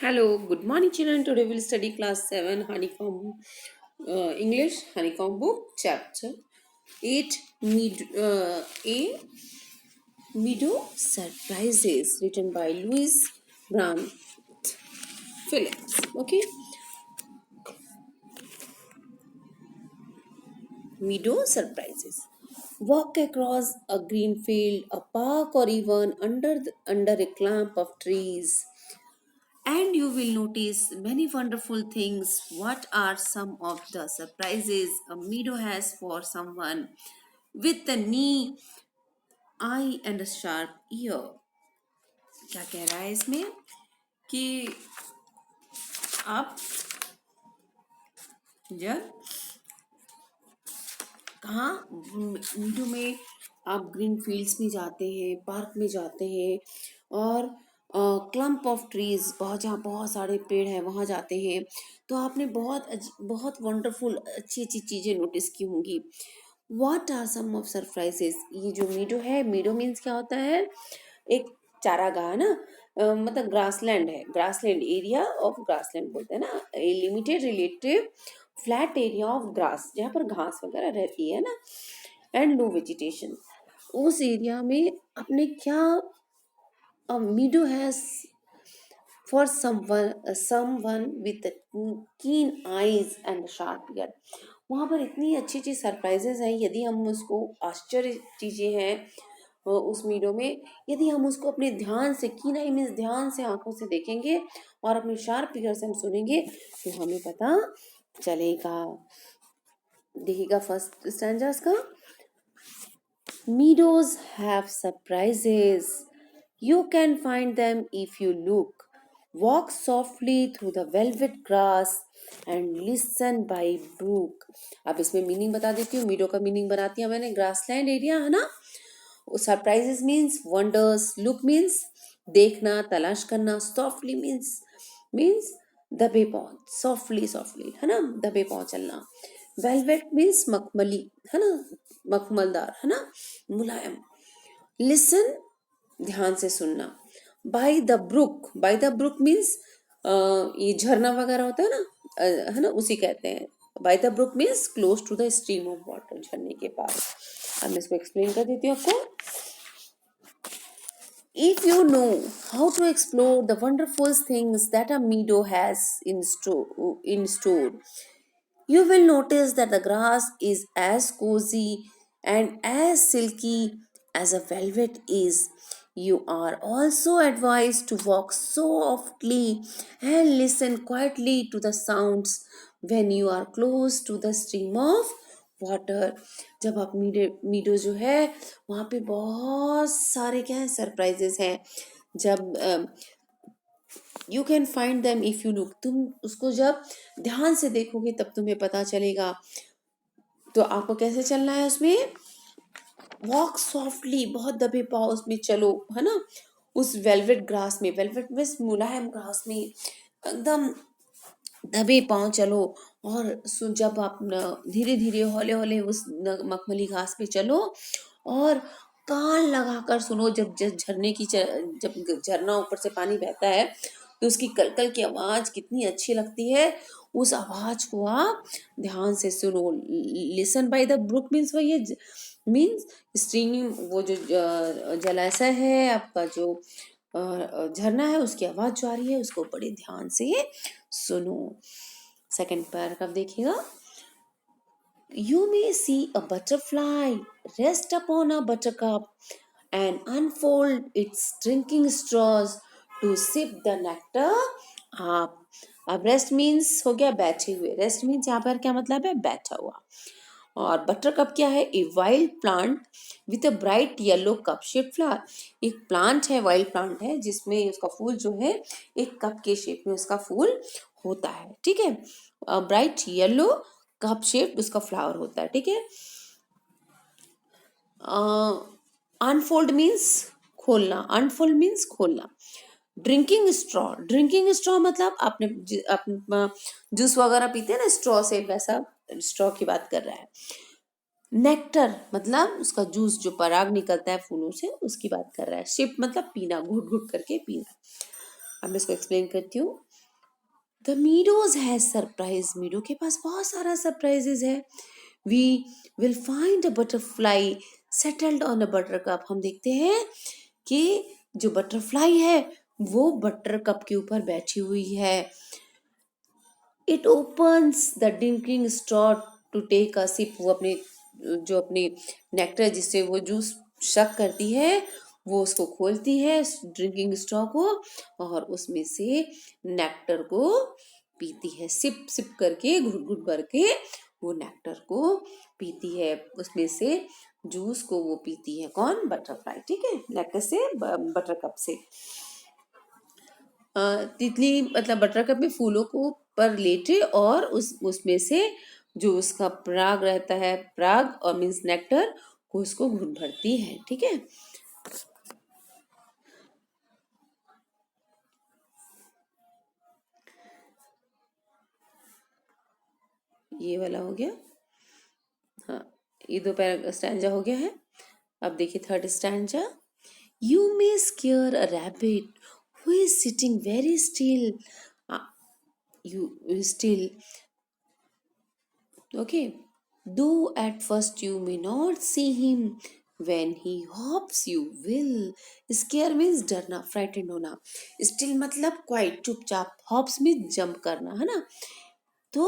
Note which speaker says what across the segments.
Speaker 1: Hello, good morning, children. Today we'll study class 7 honeycomb English honeycomb book chapter 8 A Meadow Surprises written by Louis Brown Phillips. Okay, Meadow Surprises. Walk across a green field, a park, or even under a clump of trees. And you will notice many wonderful things. What are some of the surprises a meadow has for someone with a knee, eye, and a sharp ear? क्या कह रहा है इसमें कि आप जब कहाँ मीडो में आप ग्रीन फील्ड्स में जाते हैं, पार्क में जाते हैं और क्लम्प ऑफ ट्रीज बहुत जहाँ बहुत सारे पेड़ हैं वहाँ जाते हैं तो आपने बहुत वंडरफल अच्छी अच्छी चीज़ें नोटिस की होंगी. What are some of surprises. ये जो मीडो है, मीडो मीन्स क्या होता है? एक चारागाह ना, मतलब ग्रासलैंड है, ग्रासलैंड एरिया ऑफ ग्रासलैंड बोलते हैं ना, a limited relative flat area of grass जहाँ पर घास वगैरह रहती है ना, एंड लो वेजिटेशन. उस एरिया में आपने क्या meadow has for someone with keen eyes and sharp ear. वहाँ पर इतनी अच्छी अच्छी सरप्राइजेस हैं. यदि हम उसको आश्चर्य चीज़ें हैं उस मीडो में, यदि हम उसको अपने ध्यान से, कीन आई मीन्स ध्यान से आंखों से देखेंगे और अपने शार्प ईयर से हम सुनेंगे तो हमें पता चलेगा. देखिएगा फर्स्ट स्टैंजास का. Meadows have surprises. You can find them if you look. Walk softly through the velvet grass and listen by brook. अब इसमें मीनिंग बता देती हूँ. मीडो का मीनिंग बनाती हूँ मैंने. ग्रासलैंड एरिया है ना. Surprises means wonders. Look means देखना, तलाश करना. सॉफ्टली मीन्स दबे पाँव, सॉफ्टली सॉफ्टली है ना, दबे पाँव चलना. वेलवेट मीन्स मखमली है ना, मखमलदार है ना, मुलायम. लिसन ध्यान से सुनना. बाय द ब्रुक मीन्स ये झरना वगैरह होता है ना, है ना, उसी कहते हैं. By the brook means close to the stream of water, झरने के पास. अब मैं इसको एक्सप्लेन कर देती हूँ आपको. If you know how to explore the wonderful things that a meadow has in store, you will notice that the grass is as cozy and as silky as a velvet is. You are also advised to walk softly and listen quietly to the sounds when you are close to the stream of water. जब आप मीडो जो है वहाँ पे बहुत सारे क्या है सरप्राइजेस हैं. जब you can find them if you look. तुम उसको जब ध्यान से देखोगे तब तुम्हें पता चलेगा. तो आपको कैसे चलना है उसमें? वॉक सॉफ्टली, बहुत दबे पाओ उसमें चलो है ना, उस वेलवेट ग्रास में. वेलवेट में मुलायम ग्रास में एकदम दबे पाँव चलो. और जब आप धीरे धीरे हौले हौले उस मखमली घास पे चलो और कान लगाकर सुनो. जब झरने की जब झरना ऊपर से पानी बहता है तो उसकी कलकल की आवाज कितनी अच्छी लगती है. उस आवाज को आप ध्यान से सुनो. Listen by the brook means वही है, मीन्स स्ट्रीम, वो जो जलाशय है आपका, जो झरना है, उसकी आवाज जो आ रही है उसको बड़े ध्यान से सुनो. सेकंड पैराग्राफ देखिएगा. You may see a butterfly rest upon a buttercup and unfold its drinking straws to sip the nectar up. अब रेस्ट मीन्स हो गया बैठे हुए. रेस्ट मीन्स यहाँ पर क्या मतलब है? बैठा हुआ. और बटर कप क्या है? A wild plant with a bright yellow cup shape flower. एक प्लांट है, वाइल्ड प्लांट है, जिसमें उसका फूल जो है एक कप के शेप में उसका फूल होता है. ठीक है. ब्राइट येलो कप शेप उसका फ्लावर होता है. ठीक है. अनफोल्ड मीन्स खोलना. अनफोल्ड मीन्स खोलना. ड्रिंकिंग स्ट्रॉ मतलब आपने जूस वगैरह पीते हैं ना स्ट्रॉ से, वैसा स्ट्रॉ की बात कर रहा है. नेक्टर मतलब उसका जूस, जो पराग निकलता है फूलों से, उसकी बात कर रहा है. शिप मतलब पीना, घुट घुट करके पीना. अब मैं इसको एक्सप्लेन करती हूँ. The meadows has surprise, meadow के पास बहुत सारा सरप्राइजेज है. We will find a butterfly settled on a buttercup. हम देखते हैं कि जो बटरफ्लाई है वो बटर कप के ऊपर बैठी हुई है. It opens the drinking straw to take a sip. वो अपने जो अपने नेक्टर जिससे वो जूस शक करती है वो उसको खोलती है ड्रिंकिंग स्ट्रॉ को और उसमें से नेक्टर को पीती है. सिप सिप करके घुट घुट भर के वो नेक्टर को पीती है. उसमें से जूस को वो पीती है. कौन? बटरफ्लाई. ठीक है, नेक्टर से बटर कप से. तितली मतलब बटर कप में फूलों को पर लेटे और उसमें से जो उसका पराग रहता है, पराग और मीन्स नेक्टर को उसको घुट भरती है. ठीक है. ये वाला हो गया. हाँ, ये दो पैरा स्टैंजा हो गया है. अब देखिए third stanza. You may square a rabbit who is sitting very still. You still. Okay. Though at first you may not see him, when he hops you will. Scare means डरना, frightened होना. Still मतलब quiet, चुपचाप. Hops means jump करना, है ना. तो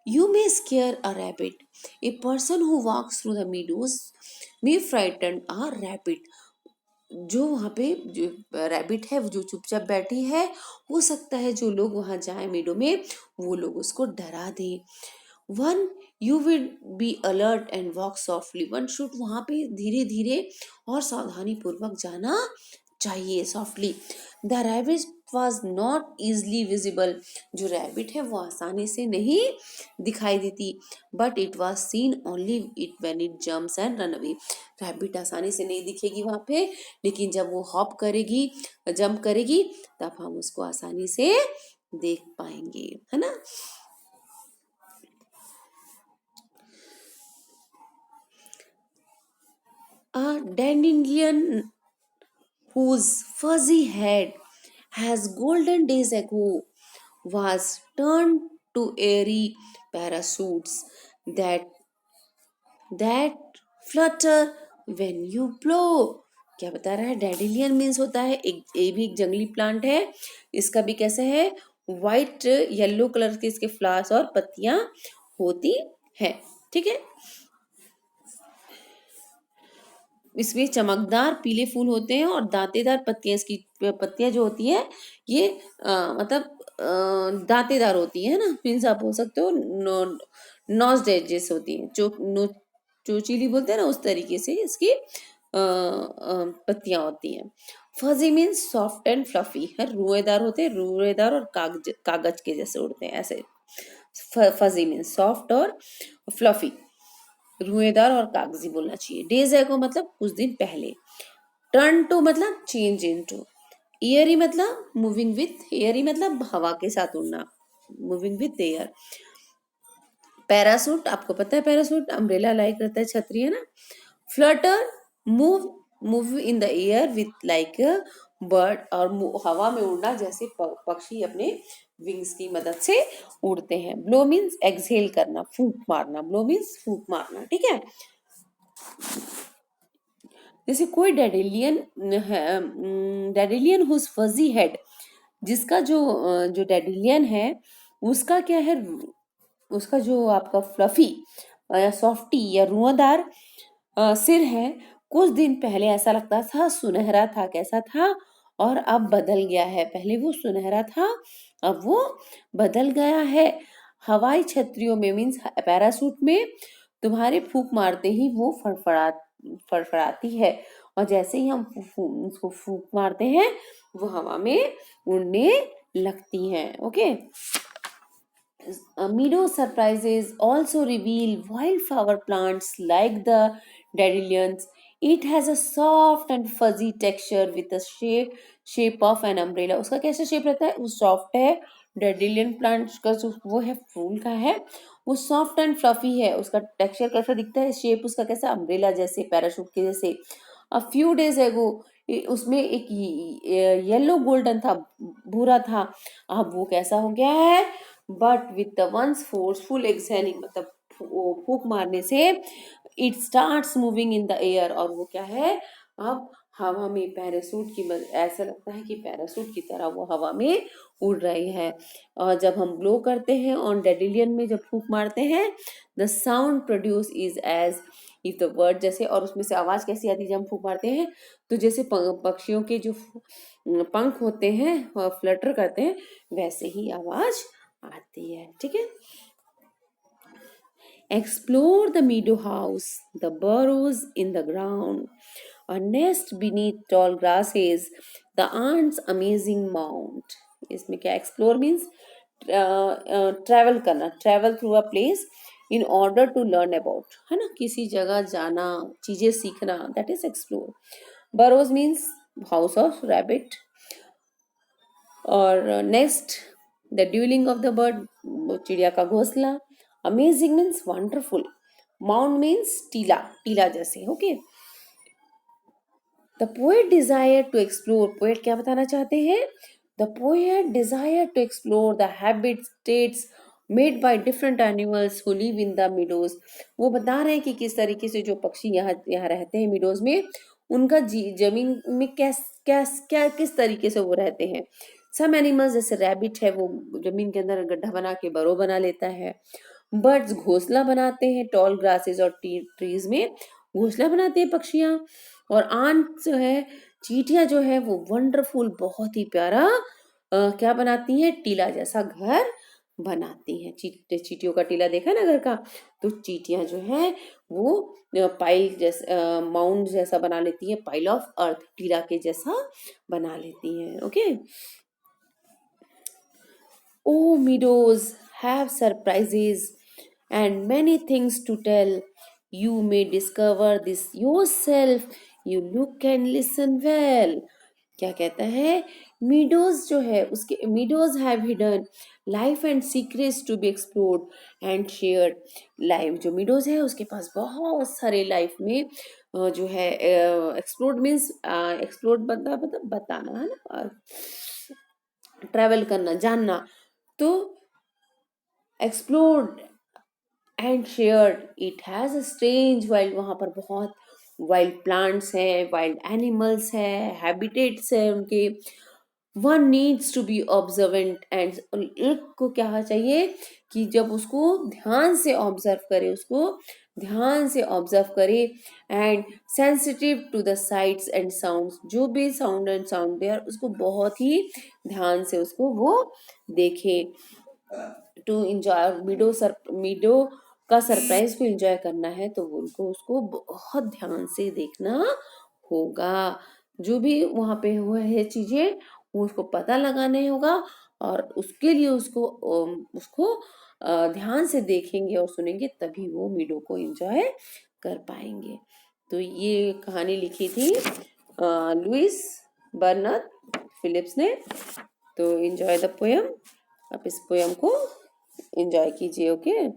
Speaker 1: you may scare a rabbit. A person who walks through the meadows may frighten a rabbit. जो वहाँ पे जो रैबिट है वो जो चुपचाप बैठी है, हो सकता है जो लोग वहाँ जाए मीडो में वो लोग उसको डरा दे. One you will be alert and walk softly. One should वहाँ पे धीरे धीरे और सावधानी पूर्वक जाना चाहिए. Softly. The rabbit was not easily visible. जो रैबिट है वो आसानी से नहीं दिखाई देती. But it was seen only it when it jumps and run away. Rabbit आसानी से नहीं दिखेगी वहां पे, लेकिन जब वो हॉप करेगी, जंप करेगी, तब हम उसको आसानी से देख पाएंगे, है ना. A dandelion whose fuzzy head has golden days ago was turned to airy parachutes that that flutter when you blow. क्या बता रहा है? डेडिलियन मीन्स होता है एक, ये भी एक जंगली प्लांट है. इसका भी कैसे है? वाइट येलो कलर के इसके फ्लावर्स और पत्तियां होती है. ठीक है. इसमें चमकदार पीले फूल होते हैं और दांतेदार पत्तियां. इसकी पत्तियां जो होती है ये मतलब दांतेदार होती है ना. मीन्स आप बोल सकते हो नॉज एजेस होती हैं. चोचीली बोलते हैं ना, उस तरीके से इसकी पत्तियां होती हैं. Fuzzy means soft and fluffy है. रुएदार होते हैं, रुएदार और कागज के जैसे उड़ते हैं ऐसे. फजी मीन्स सॉफ्ट और फ्लफी, रुएदार और कागजी बोलना चाहिए. डेज एगो मतलब कुछ दिन पहले. टर्न टू मतलब चेंज इन टू. ईयरी मतलब मूविंग विथ. ईयरी मतलब हवा के साथ उड़ना, मूविंग विथ एयर. पैरासूट आपको पता है, पैरासूट अम्ब्रेला लाइक रहता है, छतरी है ना. Flutter move, move in the air with like a bird. और हवा में उड़ना जैसे पक्षी अपने विंग्स की मदद से उड़ते हैं. ब्लो मीन्स एक्सहेल करना, फूंक मारना. ब्लो मीन्स फूंक मारना. ठीक है. जैसे कोई डेडिलियन है, डेडिलियन हुज फजी हेड. जिसका जो जो डेडिलियन है उसका क्या है, उसका जो आपका फ्लफी या सॉफ्टी या रुआदार सिर है, कुछ दिन पहले ऐसा लगता था सुनहरा था. कैसा था? और अब बदल गया है. पहले वो सुनहरा था, अब वो बदल गया है. हवाई छतरियों में मीन्स पैरासूट में तुम्हारे फूंक मारते ही वो फड़फड़ाती है. और जैसे ही हम उसको फूंक मारते हैं वो हवा में उड़ने लगती हैं. Okay. Meadow surprises also reveal wildflower plants like the dandelions. It has a soft and fuzzy texture with a shape of an umbrella. उसका कैसा शेप रहता है? वो सॉफ्ट है. डेंडेलियन प्लांट का जो वो है फूल का है वो सॉफ्ट एंड फ्लफी है. उसका टेक्सचर कैसा दिखता है? शेप उसका कैसा? अम्ब्रेला जैसे, पैराशूट के जैसे. A few days ago उसमें एक येलो गोल्डन था, भूरा था, अब वो कैसा हो गया है, but with the ones forceful exhaling, मतलब वो फूक मारने से it starts moving in the air, और वो क्या है, अब हवा में पैरासूट की ऐसा लगता है कि पैरासूट की तरह वो हवा में उड़ रही है। और जब हम ब्लो करते हैं ऑन डेडिलियन में, जब फूक मारते हैं, the sound produce is as if the word, जैसे, और उसमें से आवाज कैसी आती है जब हम फूक मारते हैं, तो जैसे पक्षियों के जो पंख होते हैं फ्लटर करते हैं, वैसे ही आवाज आती है। ठीक है। Explore the meadow house, the burrows in the ground, a nest beneath tall grasses, the aunt's amazing mount. इसमें क्या explore means travel करना, travel through a place in order to learn about, है ना, किसी जगह जाना, चीजें सीखना, that is explore. Burrows means house of rabbit, और next the dwelling of the bird, चिड़िया का घोंसला, amazing means wonderful, mount means टीला, टीला जैसे। Okay. The poet desire to explore, poet क्या बताना चाहते हैं, the poet desire to explore the habitats made by different animals who live in the meadows. वो बता रहे हैं कि किस तरीके से जो पक्षी यहाँ यहाँ रहते हैं मिडोज में, उनका जमीन में क्या किस तरीके से वो रहते हैं। सम एनिमल्स जैसे रैबिट है, वो जमीन के अंदर गड्ढा बना के बरो बना लेता है। बर्ड्स घोंसला बनाते हैं टॉल ग्रासेस और ट्रीज में घोंसला बनाते हैं पक्षियां। और आंट जो है, चींटियां जो है, वो वंडरफुल, बहुत ही प्यारा क्या बनाती हैं, टीला जैसा घर बनाती हैं। चींटियों का टीला देखा ना घर का, तो चींटियां जो है वो पाइल जैसा, माउंट जैसा बना लेती है, पाइल ऑफ अर्थ, टीला के जैसा बना लेती हैं। Okay. Oh, meadows have surprises and many things to tell. You may discover this yourself. You look and listen well. क्या कहता है, मीडोज जो है उसके, meadows have hidden life and secrets to be explored and shared. Life जो meadows है उसके पास बहुत सारे लाइफ में जो है, एक्सप्लोर्ड मीन्स एक्सप्लोर्ड बताना है ना, ट्रैवल करना, जानना, तो explored and shared it has a strange wild, वहां पर बहुत वाइल्ड प्लांट्स हैं, वाइल्ड एनिमल्स हैं, हैबिटेट्स हैं उनके। One needs to be observant and, एक को क्या चाहिए कि जब उसको ध्यान से ऑब्जर्व करे, उसको ध्यान से ऑब्जर्व करे, and sensitive to the sights and sounds, जो भी साउंड एंड साउंड दे उसको बहुत ही ध्यान से उसको वो देखे। टू इंजॉय मीडो का सरप्राइज को एंजॉय करना है तो उनको उसको बहुत ध्यान से देखना होगा। जो भी वहां पे हुआ है चीजें, वो उसको पता लगाने होगा, और उसके लिए उसको ध्यान से देखेंगे और सुनेंगे, तभी वो मीडो को एंजॉय कर पाएंगे। तो ये कहानी लिखी थी लुइस बर्नार्ड फिलिप्स ने। तो एंजॉय द पोयम, आप इस पोयम को एंजॉय कीजिए। ओके।